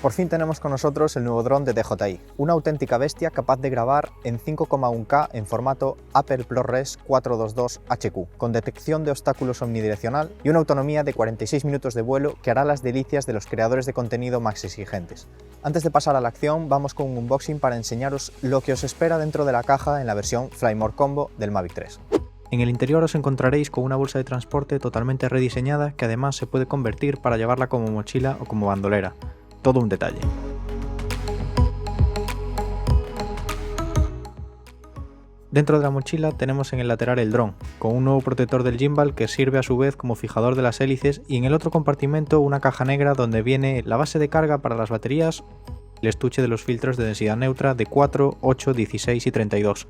Por fin tenemos con nosotros el nuevo dron de DJI, una auténtica bestia capaz de grabar en 5,1K en formato Apple ProRes 422 HQ, con detección de obstáculos omnidireccional y una autonomía de 46 minutos de vuelo que hará las delicias de los creadores de contenido más exigentes. Antes de pasar a la acción, vamos con un unboxing para enseñaros lo que os espera dentro de la caja en la versión Fly More Combo del Mavic 3. En el interior os encontraréis con una bolsa de transporte totalmente rediseñada que además se puede convertir para llevarla como mochila o como bandolera. Todo un detalle. Dentro de la mochila tenemos en el lateral el dron, con un nuevo protector del gimbal que sirve a su vez como fijador de las hélices, y en el otro compartimento una caja negra donde viene la base de carga para las baterías, el estuche de los filtros de densidad neutra de 4, 8, 16 y 32,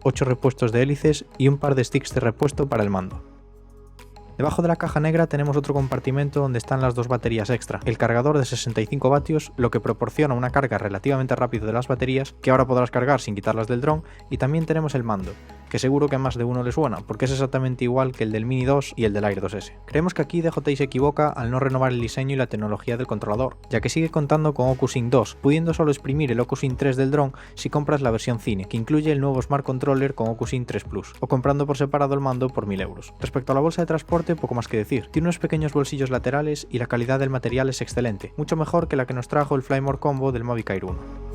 8 repuestos de hélices y un par de sticks de repuesto para el mando. Debajo de la caja negra tenemos otro compartimento donde están las dos baterías extra, el cargador de 65 vatios, lo que proporciona una carga relativamente rápida de las baterías, que ahora podrás cargar sin quitarlas del dron, y también tenemos el mando, que seguro que a más de uno le suena, porque es exactamente igual que el del Mini 2 y el del Air 2S. Creemos que aquí DJI se equivoca al no renovar el diseño y la tecnología del controlador, ya que sigue contando con OcuSync 2, pudiendo solo exprimir el OcuSync 3 del dron si compras la versión Cine, que incluye el nuevo Smart Controller con OcuSync 3 Plus, o comprando por separado el mando por 1000 euros. Respecto a la bolsa de transporte, poco más que decir. Tiene unos pequeños bolsillos laterales y la calidad del material es excelente, mucho mejor que la que nos trajo el Fly More Combo del Mavic Air 1.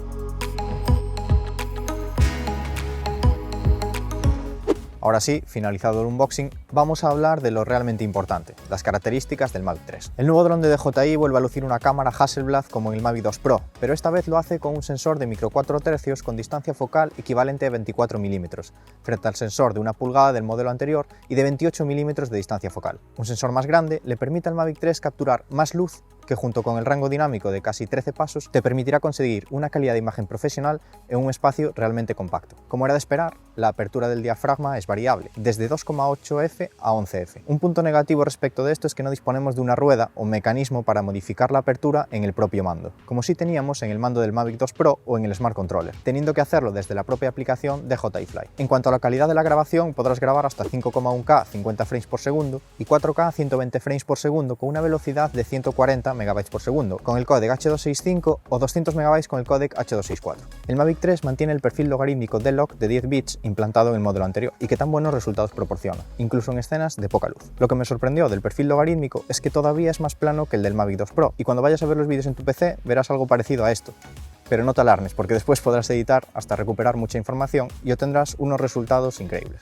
Ahora sí, finalizado el unboxing, vamos a hablar de lo realmente importante, las características del Mavic 3. El nuevo dron de DJI vuelve a lucir una cámara Hasselblad como en el Mavic 2 Pro, pero esta vez lo hace con un sensor de micro 4 tercios con distancia focal equivalente a 24 mm, frente al sensor de 1 pulgada del modelo anterior y de 28 mm de distancia focal. Un sensor más grande le permite al Mavic 3 capturar más luz, que junto con el rango dinámico de casi 13 pasos te permitirá conseguir una calidad de imagen profesional en un espacio realmente compacto. Como era de esperar, la apertura del diafragma es variable, desde 2,8F a 11F. Un punto negativo respecto de esto es que no disponemos de una rueda o mecanismo para modificar la apertura en el propio mando, como sí teníamos en el mando del Mavic 2 Pro o en el Smart Controller, teniendo que hacerlo desde la propia aplicación de DJI Fly. En cuanto a la calidad de la grabación, podrás grabar hasta 5,1K 50 frames por segundo y 4K 120 frames por segundo con una velocidad de 140 MB por segundo, con el códec H265 o 200 MB con el códec H264. El Mavic 3 mantiene el perfil logarítmico D-Log de 10 bits implantado en el modelo anterior y que tan buenos resultados proporciona, incluso en escenas de poca luz. Lo que me sorprendió del perfil logarítmico es que todavía es más plano que el del Mavic 2 Pro, y cuando vayas a ver los vídeos en tu PC verás algo parecido a esto. Pero no te alarmes, porque después podrás editar hasta recuperar mucha información y obtendrás unos resultados increíbles.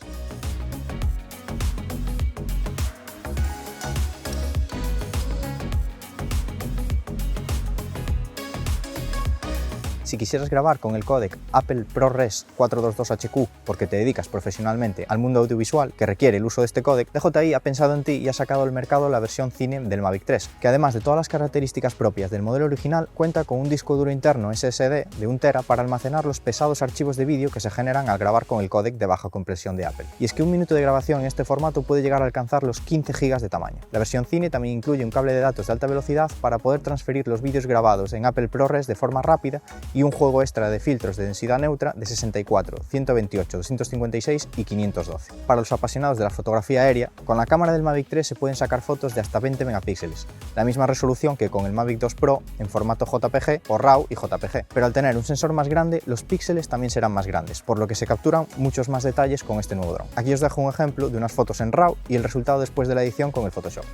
Si quisieras grabar con el códec Apple ProRes 422 HQ porque te dedicas profesionalmente al mundo audiovisual que requiere el uso de este códec, DJI ha pensado en ti y ha sacado al mercado la versión Cine del Mavic 3, que además de todas las características propias del modelo original, cuenta con un disco duro interno SSD de 1 TB para almacenar los pesados archivos de vídeo que se generan al grabar con el códec de baja compresión de Apple. Y es que un minuto de grabación en este formato puede llegar a alcanzar los 15 GB de tamaño. La versión Cine también incluye un cable de datos de alta velocidad para poder transferir los vídeos grabados en Apple ProRes de forma rápida y un juego extra de filtros de densidad neutra de 64, 128, 256 y 512. Para los apasionados de la fotografía aérea, con la cámara del Mavic 3 se pueden sacar fotos de hasta 20 megapíxeles, la misma resolución que con el Mavic 2 Pro en formato JPG o RAW y JPG, pero al tener un sensor más grande, los píxeles también serán más grandes, por lo que se capturan muchos más detalles con este nuevo dron. Aquí os dejo un ejemplo de unas fotos en RAW y el resultado después de la edición con el Photoshop.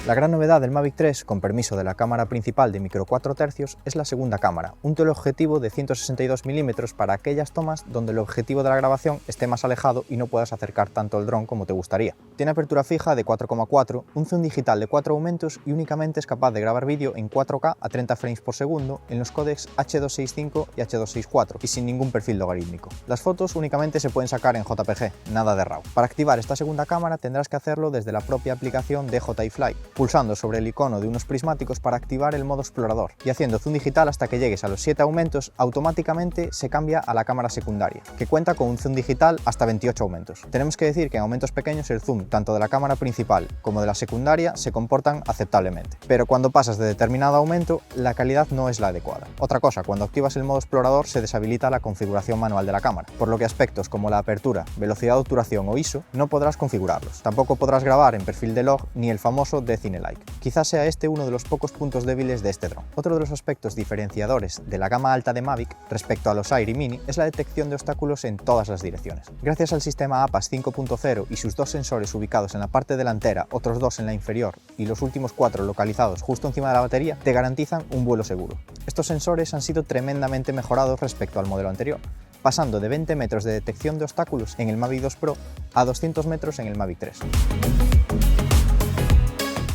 La gran novedad del Mavic 3, con permiso de la cámara principal de micro 4 tercios, es la segunda cámara, un teleobjetivo de 162 mm para aquellas tomas donde el objetivo de la grabación esté más alejado y no puedas acercar tanto el dron como te gustaría. Tiene apertura fija de 4,4, un zoom digital de 4 aumentos y únicamente es capaz de grabar vídeo en 4K a 30 frames por segundo en los códecs H265 y H264 y sin ningún perfil logarítmico. Las fotos únicamente se pueden sacar en JPG, nada de RAW. Para activar esta segunda cámara tendrás que hacerlo desde la propia aplicación de DJI Fly, pulsando sobre el icono de unos prismáticos para activar el modo explorador y haciendo zoom digital hasta que llegues a los 7 aumentos, automáticamente se cambia a la cámara secundaria, que cuenta con un zoom digital hasta 28 aumentos. Tenemos que decir que en aumentos pequeños el zoom tanto de la cámara principal como de la secundaria se comportan aceptablemente, pero cuando pasas de determinado aumento la calidad no es la adecuada. Otra cosa, cuando activas el modo explorador se deshabilita la configuración manual de la cámara, por lo que aspectos como la apertura, velocidad de obturación o ISO no podrás configurarlos. Tampoco podrás grabar en perfil de log ni el famoso Death in a Like. Quizás sea este uno de los pocos puntos débiles de este dron. Otro de los aspectos diferenciadores de la gama alta de Mavic respecto a los Air y Mini es la detección de obstáculos en todas las direcciones. Gracias al sistema APAS 5.0 y sus 2 sensores ubicados en la parte delantera, otros 2 en la inferior y los últimos 4 localizados justo encima de la batería, te garantizan un vuelo seguro. Estos sensores han sido tremendamente mejorados respecto al modelo anterior, pasando de 20 metros de detección de obstáculos en el Mavic 2 Pro a 200 metros en el Mavic 3.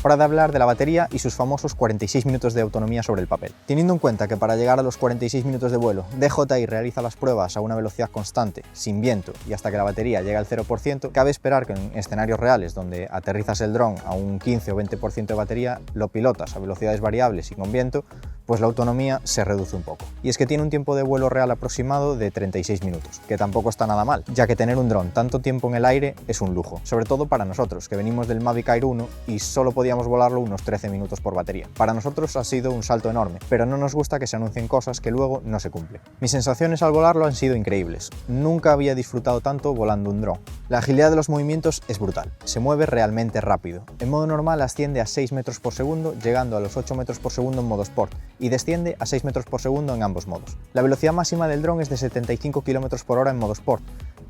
Hora de hablar de la batería y sus famosos 46 minutos de autonomía sobre el papel. Teniendo en cuenta que para llegar a los 46 minutos de vuelo, DJI realiza las pruebas a una velocidad constante, sin viento y hasta que la batería llega al 0%, cabe esperar que en escenarios reales donde aterrizas el dron a un 15 o 20% de batería, lo pilotas a velocidades variables y con viento, pues la autonomía se reduce un poco. Y es que tiene un tiempo de vuelo real aproximado de 36 minutos, que tampoco está nada mal, ya que tener un dron tanto tiempo en el aire es un lujo, sobre todo para nosotros, que venimos del Mavic Air 1 y solo podíamos volarlo unos 13 minutos por batería. Para nosotros ha sido un salto enorme, pero no nos gusta que se anuncien cosas que luego no se cumplen. Mis sensaciones al volarlo han sido increíbles. Nunca había disfrutado tanto volando un dron. La agilidad de los movimientos es brutal, se mueve realmente rápido. En modo normal asciende a 6 metros por segundo, llegando a los 8 metros por segundo en modo Sport, y desciende a 6 metros por segundo en ambos modos. La velocidad máxima del dron es de 75 km por hora en modo Sport,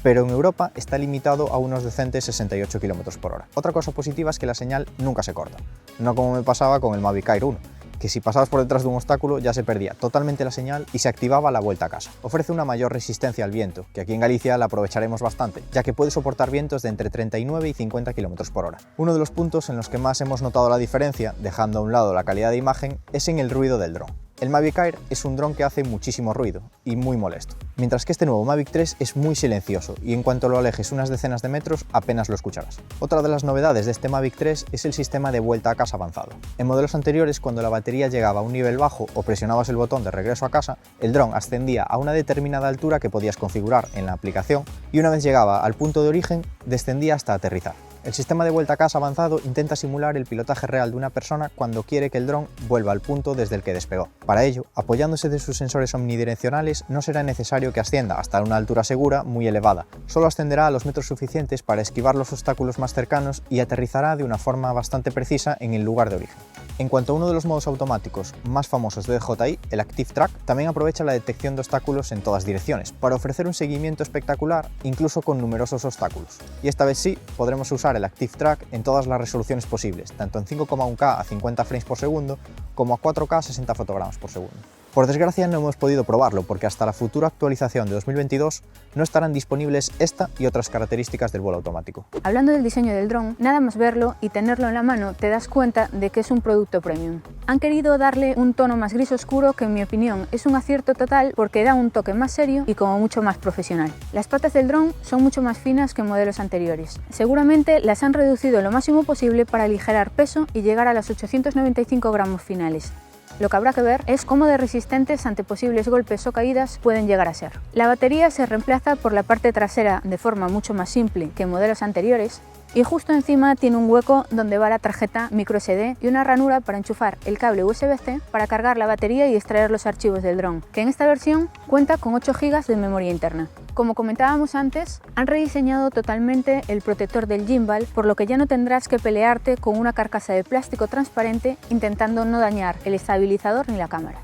pero en Europa está limitado a unos decentes 68 km por hora. Otra cosa positiva es que la señal nunca se corta, no como me pasaba con el Mavic Air 1, que si pasabas por detrás de un obstáculo ya se perdía totalmente la señal y se activaba la vuelta a casa. Ofrece una mayor resistencia al viento, que aquí en Galicia la aprovecharemos bastante, ya que puede soportar vientos de entre 39 y 50 km por hora. Uno de los puntos en los que más hemos notado la diferencia, dejando a un lado la calidad de imagen, es en el ruido del dron. El Mavic Air es un dron que hace muchísimo ruido y muy molesto, mientras que este nuevo Mavic 3 es muy silencioso y en cuanto lo alejes unas decenas de metros apenas lo escucharás. Otra de las novedades de este Mavic 3 es el sistema de vuelta a casa avanzado. En modelos anteriores, cuando la batería llegaba a un nivel bajo o presionabas el botón de regreso a casa, el dron ascendía a una determinada altura que podías configurar en la aplicación y una vez llegaba al punto de origen, descendía hasta aterrizar. El sistema de vuelta a casa avanzado intenta simular el pilotaje real de una persona cuando quiere que el dron vuelva al punto desde el que despegó. Para ello, apoyándose de sus sensores omnidireccionales, no será necesario que ascienda hasta una altura segura muy elevada. Solo ascenderá a los metros suficientes para esquivar los obstáculos más cercanos y aterrizará de una forma bastante precisa en el lugar de origen. En cuanto a uno de los modos automáticos más famosos de DJI, el Active Track, también aprovecha la detección de obstáculos en todas direcciones, para ofrecer un seguimiento espectacular incluso con numerosos obstáculos. Y esta vez sí, podremos usar el Active Track en todas las resoluciones posibles, tanto en 5,1K a 50 frames por segundo, como a 4K a 60 fotogramas por segundo. Por desgracia no hemos podido probarlo porque hasta la futura actualización de 2022 no estarán disponibles esta y otras características del vuelo automático. Hablando del diseño del dron, nada más verlo y tenerlo en la mano te das cuenta de que es un producto premium. Han querido darle un tono más gris oscuro que en mi opinión es un acierto total porque da un toque más serio y como mucho más profesional. Las patas del dron son mucho más finas que en modelos anteriores. Seguramente las han reducido lo máximo posible para aligerar peso y llegar a los 895 gramos finales. Lo que habrá que ver es cómo de resistentes ante posibles golpes o caídas pueden llegar a ser. La batería se reemplaza por la parte trasera de forma mucho más simple que en modelos anteriores y justo encima tiene un hueco donde va la tarjeta microSD y una ranura para enchufar el cable USB-C para cargar la batería y extraer los archivos del dron, que en esta versión cuenta con 8 GB de memoria interna. Como comentábamos antes, han rediseñado totalmente el protector del gimbal, por lo que ya no tendrás que pelearte con una carcasa de plástico transparente intentando no dañar el estabilizador ni la cámara.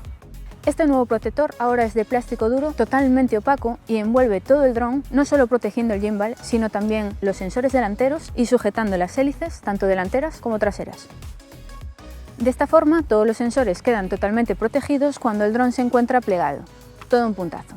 Este nuevo protector ahora es de plástico duro, totalmente opaco y envuelve todo el dron, no solo protegiendo el gimbal, sino también los sensores delanteros y sujetando las hélices, tanto delanteras como traseras. De esta forma, todos los sensores quedan totalmente protegidos cuando el dron se encuentra plegado. Todo un puntazo.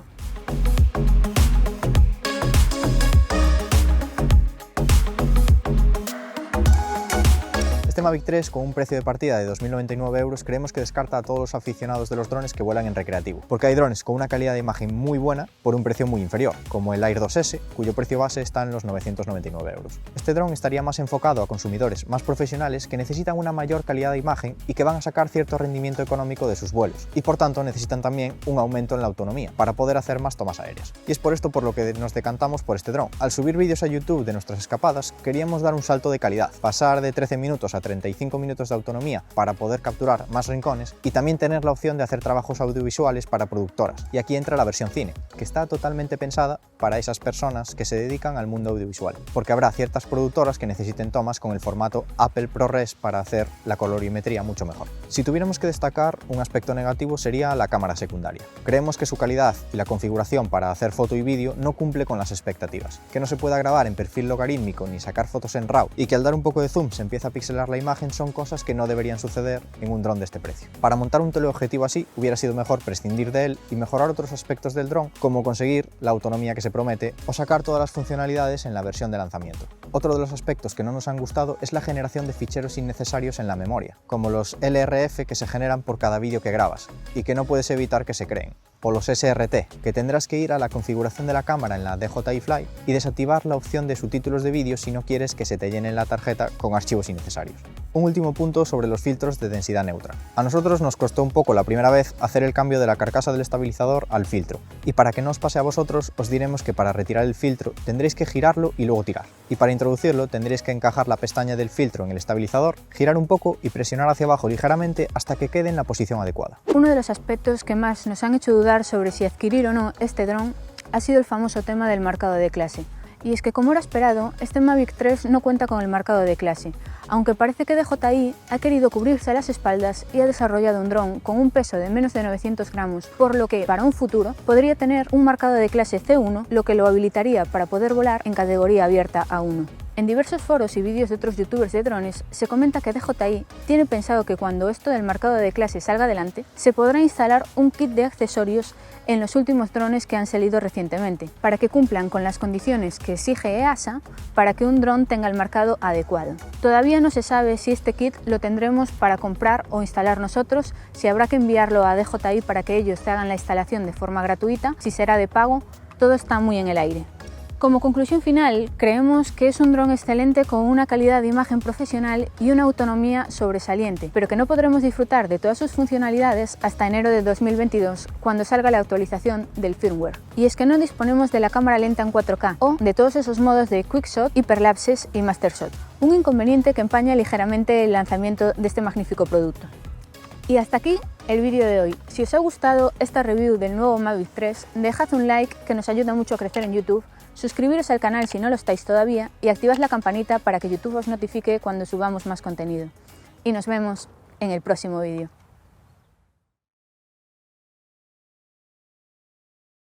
Este Mavic 3, con un precio de partida de 2.099 €, creemos que descarta a todos los aficionados de los drones que vuelan en recreativo, porque hay drones con una calidad de imagen muy buena por un precio muy inferior, como el Air 2S, cuyo precio base está en los 999 €. Este dron estaría más enfocado a consumidores más profesionales que necesitan una mayor calidad de imagen y que van a sacar cierto rendimiento económico de sus vuelos, y por tanto necesitan también un aumento en la autonomía para poder hacer más tomas aéreas. Y es por esto por lo que nos decantamos por este dron. Al subir vídeos a YouTube de nuestras escapadas, queríamos dar un salto de calidad, pasar de 13 minutos a 35 minutos de autonomía para poder capturar más rincones y también tener la opción de hacer trabajos audiovisuales para productoras. Y aquí entra la versión cine, que está totalmente pensada para esas personas que se dedican al mundo audiovisual, porque habrá ciertas productoras que necesiten tomas con el formato Apple ProRes para hacer la colorimetría mucho mejor. Si tuviéramos que destacar un aspecto negativo sería la cámara secundaria. Creemos que su calidad y la configuración para hacer foto y vídeo no cumple con las expectativas, que no se pueda grabar en perfil logarítmico ni sacar fotos en RAW y que al dar un poco de zoom se empieza a pixelar la imagen son cosas que no deberían suceder en un dron de este precio. Para montar un teleobjetivo así hubiera sido mejor prescindir de él y mejorar otros aspectos del dron, como conseguir la autonomía que se promete o sacar todas las funcionalidades en la versión de lanzamiento. Otro de los aspectos que no nos han gustado es la generación de ficheros innecesarios en la memoria, como los LRF que se generan por cada vídeo que grabas y que no puedes evitar que se creen, o los SRT, que tendrás que ir a la configuración de la cámara en la DJI Fly y desactivar la opción de subtítulos de vídeo si no quieres que se te llene la tarjeta con archivos innecesarios. Un último punto sobre los filtros de densidad neutra. A nosotros nos costó un poco la primera vez hacer el cambio de la carcasa del estabilizador al filtro, y para que no os pase a vosotros os diremos que para retirar el filtro tendréis que girarlo y luego tirar, y para introducirlo tendréis que encajar la pestaña del filtro en el estabilizador, girar un poco y presionar hacia abajo ligeramente hasta que quede en la posición adecuada. Uno de los aspectos que más nos han hecho dudar sobre si adquirir o no este dron ha sido el famoso tema del marcado de clase. Y es que, como era esperado, este Mavic 3 no cuenta con el marcado de clase, aunque parece que DJI ha querido cubrirse las espaldas y ha desarrollado un dron con un peso de menos de 900 gramos, por lo que, para un futuro, podría tener un marcado de clase C1, lo que lo habilitaría para poder volar en categoría abierta A1. En diversos foros y vídeos de otros youtubers de drones se comenta que DJI tiene pensado que cuando esto del marcado de clase salga adelante, se podrá instalar un kit de accesorios en los últimos drones que han salido recientemente, para que cumplan con las condiciones que exige EASA para que un dron tenga el marcado adecuado. Todavía no se sabe si este kit lo tendremos para comprar o instalar nosotros, si habrá que enviarlo a DJI para que ellos te hagan la instalación de forma gratuita, si será de pago, todo está muy en el aire. Como conclusión final, creemos que es un dron excelente con una calidad de imagen profesional y una autonomía sobresaliente, pero que no podremos disfrutar de todas sus funcionalidades hasta enero de 2022, cuando salga la actualización del firmware. Y es que no disponemos de la cámara lenta en 4K o de todos esos modos de Quickshot, Hyperlapses y Mastershot, un inconveniente que empaña ligeramente el lanzamiento de este magnífico producto. Y hasta aquí el vídeo de hoy. Si os ha gustado esta review del nuevo Mavic 3, dejad un like que nos ayuda mucho a crecer en YouTube, suscribiros al canal si no lo estáis todavía y activad la campanita para que YouTube os notifique cuando subamos más contenido. Y nos vemos en el próximo vídeo.